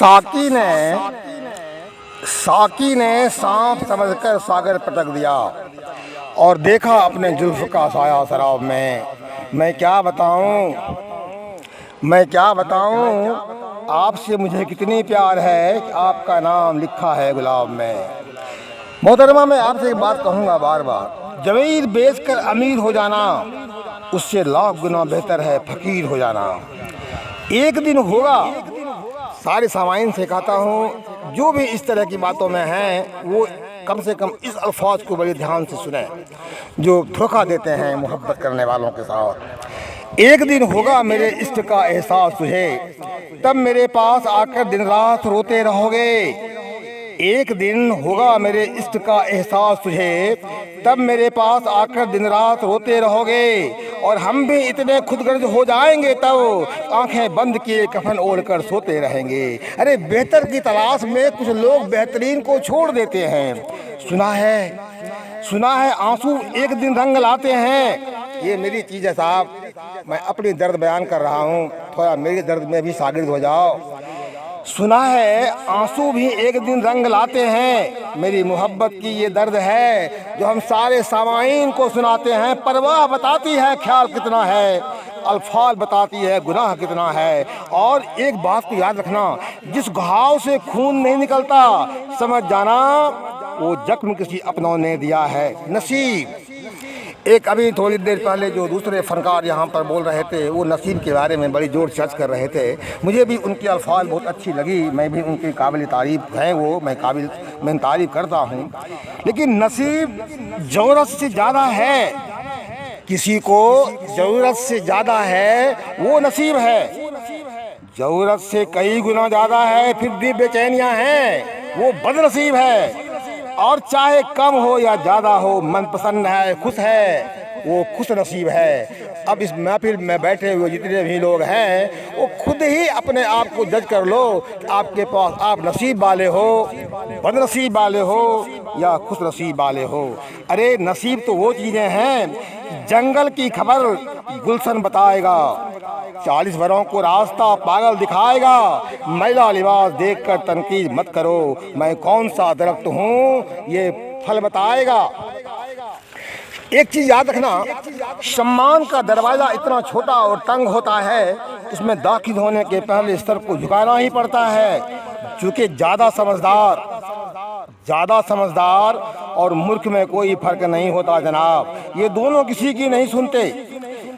साकी ने सांप समझकर सागर पटक दिया और देखा अपने जुल्फ का साया शराब में। मैं क्या बताऊं आपसे मुझे कितनी प्यार है कि आपका नाम लिखा है गुलाब में। मोहतरमा, मैं आपसे एक बात कहूँगा बार बार, ज़मीर बेचकर अमीर हो जाना उससे लाख गुना बेहतर है फ़कीर हो जाना। एक दिन होगा, सारे सामाइन से कहता हूँ, जो भी इस तरह की बातों में हैं वो कम से कम इस अल्फाज को बड़े ध्यान से सुने जो धोखा देते हैं मोहब्बत करने वालों के साथ। एक दिन होगा मेरे इश्क का एहसास तुझे, तब मेरे पास आकर दिन रात रोते रहोगे। एक दिन होगा मेरे इश्क का एहसास तुझे, तब मेरे पास आकर दिन रात रोते रहोगे। और हम भी इतने खुदगर्ज हो जाएंगे तब आंखें बंद किए कफन ओढ़कर सोते रहेंगे। अरे बेहतर की तलाश में कुछ लोग बेहतरीन को छोड़ देते हैं। सुना है आंसू एक दिन रंग लाते हैं। ये मेरी चीज़ है साहब, मैं अपनी दर्द बयान कर रहा हूँ, थोड़ा मेरे दर्द में भी शागिर्द हो जाओ। सुना है आंसू भी एक दिन रंग लाते हैं। मेरी मोहब्बत की ये दर्द है जो हम सारे सामाइन को सुनाते हैं। परवाह बताती है ख्याल कितना है, अल्फाज बताती है गुनाह कितना है। और एक बात को याद रखना, जिस घाव से खून नहीं निकलता समझ जाना वो जख्म किसी अपनों ने दिया है नसीब। एक अभी थोड़ी देर पहले जो दूसरे फनकार यहाँ पर बोल रहे थे वो नसीब के बारे में बड़ी जोर चर्च कर रहे थे। मुझे भी उनकी अल्फाज बहुत अच्छी लगी, मैं भी उनकी काबिल तारीफ़ हैं वो, मैं तारीफ़ करता हूँ। लेकिन नसीब ज़रूरत से ज़्यादा है, किसी को ज़रूरत से ज़्यादा है वो नसीब है। ज़रूरत से कई गुना ज़्यादा है फिर भी बेचैनियाँ हैं वो बदनसीब है। और चाहे कम हो या ज़्यादा हो, मनपसंद है खुश है वो खुश नसीब है। अब इस महफिल में बैठे हुए जितने भी लोग हैं वो खुद ही अपने आप को जज कर लो कि आपके पास आप नसीब वाले हो, बदनसीब वाले हो या खुश नसीब वाले हो। अरे नसीब तो वो चीज़ें हैं, जंगल की खबर गुलशन बताएगा, 40 वरों को रास्ता पागल दिखाएगा। मैला लिबास देखकर तनकीद मत करो, मैं कौन सा दरख्त हूँ ये फल बताएगा। एक चीज़ याद रखना, सम्मान का दरवाज़ा इतना छोटा और तंग होता है, उसमें दाखिल होने के पहले सर को झुकाना ही पड़ता है। चूँकि ज़्यादा समझदार और मूर्ख में कोई फ़र्क नहीं होता जनाब, ये दोनों किसी की नहीं सुनते।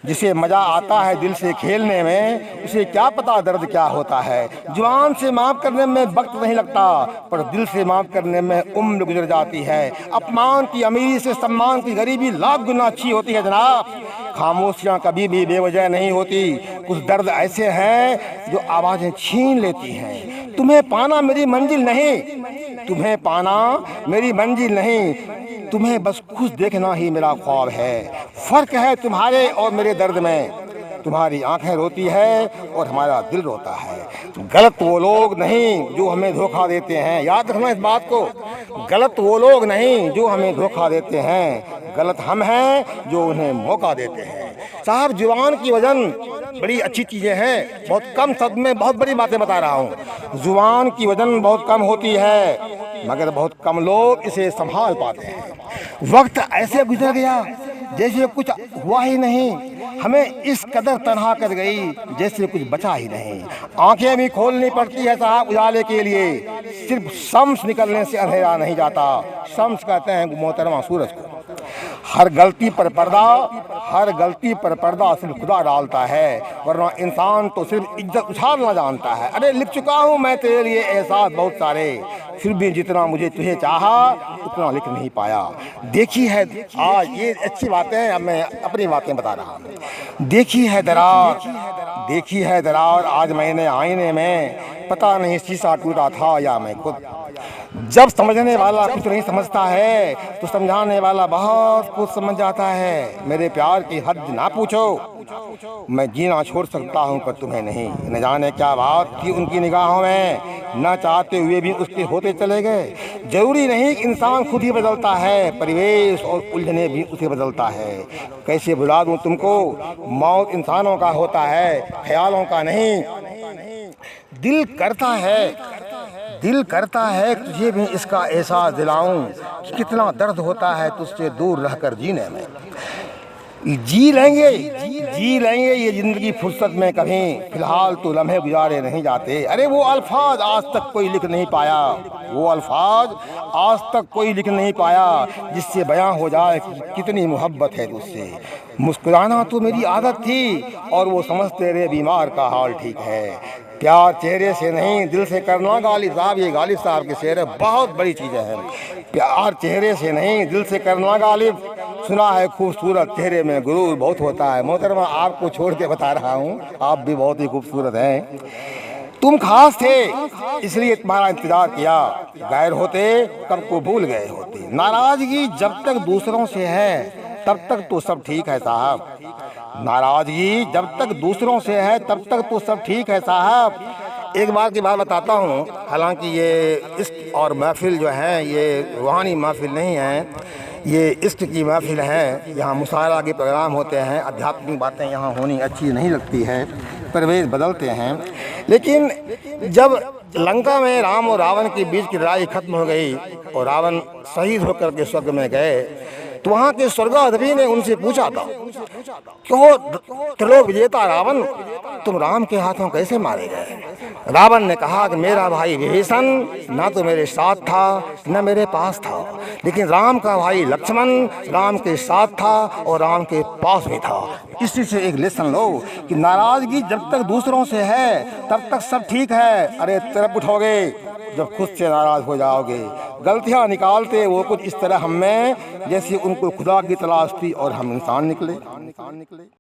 जिसे मज़ा आता है दिल से खेलने में उसे क्या पता दर्द क्या होता है। जुबान से माफ़ करने में वक्त नहीं लगता पर दिल से माफ़ करने में उम्र गुजर जाती है। अपमान की अमीरी से सम्मान की गरीबी लाख गुना अच्छी होती है जनाब। खामोशियाँ कभी भी बेवजह नहीं होती, कुछ दर्द ऐसे हैं जो आवाज़ें छीन लेती हैं। तुम्हें पाना मेरी मंजिल नहीं, तुम्हें बस खुश देखना ही मेरा ख्वाब है। फ़र्क है तुम्हारे और मेरे दर्द में, तुम्हारी आंखें रोती है और हमारा दिल रोता है। गलत वो लोग नहीं जो हमें धोखा देते हैं, याद रखना इस बात को। गलत वो लोग नहीं जो हमें धोखा देते हैं, गलत हम हैं जो उन्हें मौका देते हैं। साहब जुबान की वजन बड़ी अच्छी चीज़ें हैं, बहुत कम शब्द में बहुत बड़ी बातें बता रहा हूँ। जुबान की वजन बहुत कम होती है मगर बहुत कम लोग इसे संभाल पाते हैं। वक्त ऐसे गुजर गया जैसे कुछ हुआ ही नहीं, हमें इस कदर तन्हा कर गई जैसे कुछ बचा ही नहीं। आंखें भी खोलनी पड़ती है साहब उजाले के लिए, सिर्फ शम्स निकलने से अंधेरा नहीं जाता। शम्स कहते हैं मोहतरमा सूरज को। हर गलती पर पर्दा सिर्फ खुदा डालता है, वरना इंसान तो सिर्फ इज्जत उछालना जानता है। अरे लिख चुका हूँ मैं तेरे लिए एहसास बहुत सारे, फिर भी जितना मुझे तुझे चाहा उतना लिख नहीं पाया। देखी है आज, ये अच्छी बातें हैं, अब मैं अपनी बातें बता रहा हूँ। देखी है दरार आज मैंने आईने में, पता नहीं शीशा टूटा था या मैं खुद। जब समझने वाला कुछ नहीं समझता है तो समझाने वाला बहुत कुछ समझ जाता है। मेरे प्यार की हद ना पूछो, मैं जीना छोड़ सकता हूँ पर तुम्हें नहीं। न जाने क्या बात थी उनकी निगाहों में, न चाहते हुए भी उसके होते चले गए। जरूरी नहीं कि इंसान खुद ही बदलता है, परिवेश और उलझने भी उसे बदलता है। कैसे भुला दूँ तुमको, मौत इंसानों का होता है ख्यालों का नहीं। दिल करता है दिल करता है तुझे भी इसका एहसास दिलाऊं कि कितना दर्द होता है तुझसे दूर रहकर जीने में। जी लेंगे ये जिंदगी फुर्सत में कभी, फिलहाल तो लम्हे गुजारे नहीं जाते। अरे वो अल्फाज आज तक कोई लिख नहीं पाया, वो अल्फाज आज तक कोई लिख नहीं पाया जिससे बयां हो जाए कितनी मोहब्बत है तुझसे। मुस्कुराना तो मेरी आदत थी और वो समझते रहे बीमार का हाल ठीक है। प्यार चेहरे से नहीं दिल से करना गालिब साहब, ये गालिब साहब के शेर है, बहुत बड़ी चीज़ें हैं। प्यार चेहरे से नहीं दिल से करना गालिब, सुना है खूबसूरत चेहरे में गुरूर बहुत होता है। मोहतरमा आपको छोड़ के बता रहा हूँ, आप भी बहुत ही खूबसूरत हैं। तुम खास थे इसलिए तुम्हारा इंतजार किया, गैर होते कब को भूल गए होते। नाराजगी जब तक दूसरों से है तब तक तो सब ठीक है साहब, नाराजगी जब तक दूसरों से है तब तक तो सब ठीक है साहब। एक बार की बात बताता हूँ, हालांकि ये इश्क और महफिल जो है ये रूहानी महफिल नहीं है, ये इश्क की महफिल है। यहाँ मुशायरा के प्रोग्राम होते हैं, आध्यात्मिक बातें यहाँ होनी अच्छी नहीं लगती है, परवेज बदलते हैं। लेकिन जब लंका में राम और रावण के बीच की लड़ाई खत्म हो गई और रावण शहीद होकर के स्वर्ग में गए, तो वहाँ के स्वर्गाधिपति ने उनसे पूछा था, क्यों त्रिलोक विजेता रावण तुम राम के हाथों कैसे मारे गए? रावण ने कहा कि मेरा भाई विभीषण ना तो मेरे साथ था न मेरे पास था, लेकिन राम का भाई लक्ष्मण राम के साथ था और राम के पास भी था। इसी से एक लेसन लो कि नाराजगी जब तक दूसरों से है तब तक सब ठीक है। अरे तरफ उठोगे जब खुद से नाराज हो जाओगे। गलतियाँ निकालते वो कुछ इस तरह हम में जैसे उनको खुदा की तलाश थी और हम इंसान निकले।